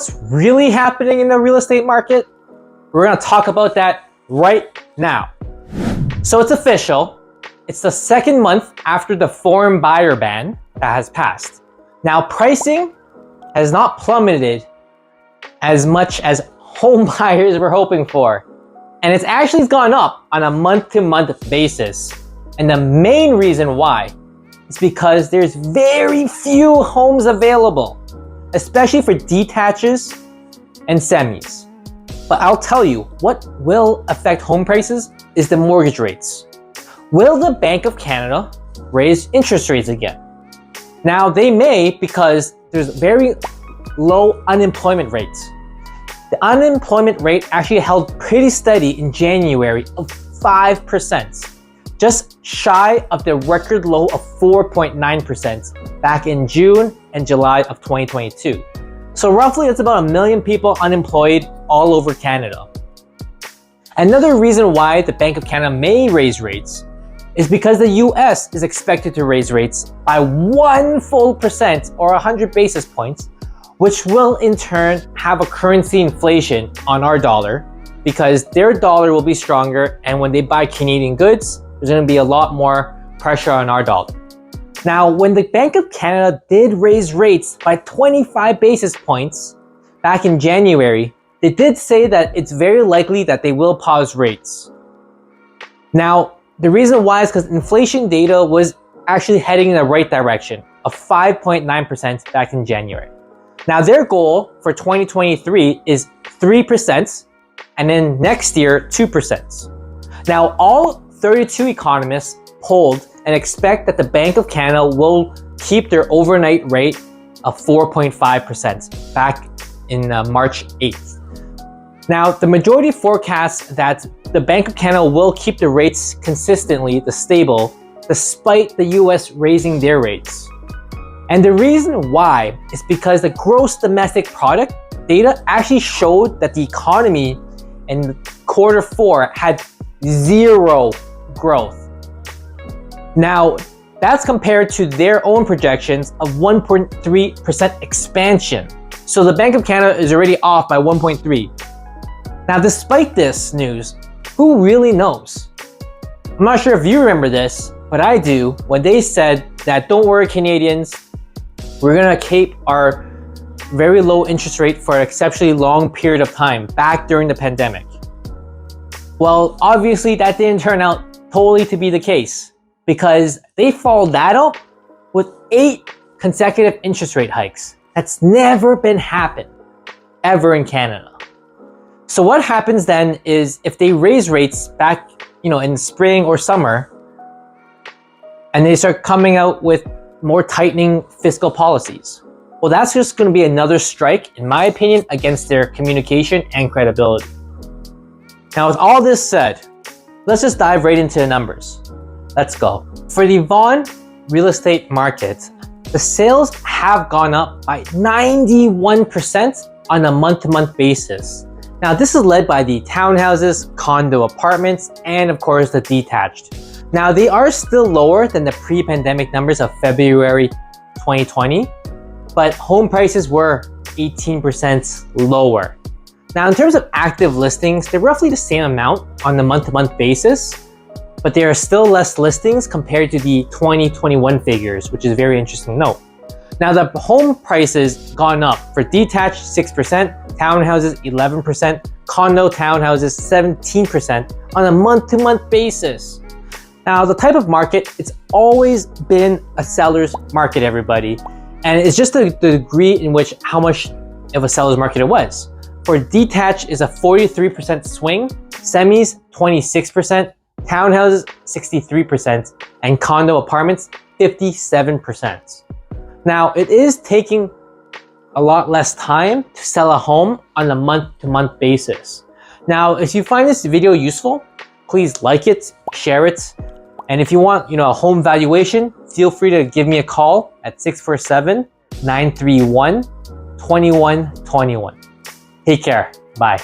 What's really happening in the real estate market? We're going to talk about that right now. So it's official. It's the second month after the foreign buyer ban that has passed. Now, pricing has not plummeted as much as home buyers were hoping for. And it's actually gone up on a month-to-month basis. And the main reason why is because there's very few homes available, especially for detaches and semis. But I'll tell you, what will affect home prices is the mortgage rates. Will the Bank of Canada raise interest rates again? Now, they may, because there's very low unemployment rates. The unemployment rate actually held pretty steady in January of 5%, just shy of the record low of 4.9% back in June and July of 2022. So roughly it's about 1 million people unemployed all over Canada. Another reason why the Bank of Canada may raise rates is because the US is expected to raise rates by 1 full percent or 100 basis points, which will in turn have a currency inflation on our dollar because their dollar will be stronger, and when they buy Canadian goods, there's going to be a lot more pressure on our dollar. Now, when the Bank of Canada did raise rates by 25 basis points back in January, they did say that it's very likely that they will pause rates. Now, the reason why is because inflation data was actually heading in the right direction of 5.9% back in January. Now, their goal for 2023 is 3%, and then next year, 2%. Now, all 32 economists polled and expect that the Bank of Canada will keep their overnight rate of 4.5% back in March 8th. Now, the majority forecasts that the Bank of Canada will keep the rates consistently stable despite the US raising their rates. And the reason why is because the gross domestic product data actually showed that the economy in Q4 had zero growth. Now, that's compared to their own projections of 1.3% expansion. So the Bank of Canada is already off by 1.3. Now, despite this news, who really knows? I'm not sure if you remember this, but I do, when they said that don't worry Canadians, we're gonna keep our very low interest rate for an exceptionally long period of time back during the pandemic. Well, obviously that didn't turn out totally to be the case because they followed that up with 8 consecutive interest rate hikes. That's never been happened ever in Canada. So what happens then is if they raise rates back, in spring or summer, and they start coming out with more tightening fiscal policies, well, that's just going to be another strike, in my opinion, against their communication and credibility. Now, with all this said, let's just dive right into the numbers. Let's go. For the Vaughan real estate market, the sales have gone up by 91% on a month-to-month basis. Now, this is led by the townhouses, condo apartments, and of course the detached. Now, they are still lower than the pre-pandemic numbers of February 2020, but home prices were 18% lower. Now, in terms of active listings, they're roughly the same amount on the month-to-month basis, but there are still less listings compared to the 2021 figures, which is very interesting to note. Now, the home prices gone up for detached 6%, townhouses 11%, condo townhouses 17% on a month-to-month basis. Now, the type of market, it's always been a seller's market, everybody. And it's just the degree in which how much of a seller's market it was. For detached is a 43% swing, semis 26%, townhouses 63%, and condo apartments 57%. Now, it is taking a lot less time to sell a home on a month-to-month basis. Now, if you find this video useful, please like it, share it, and if you want, a home valuation, feel free to give me a call at 647-931-2121. Take care. Bye.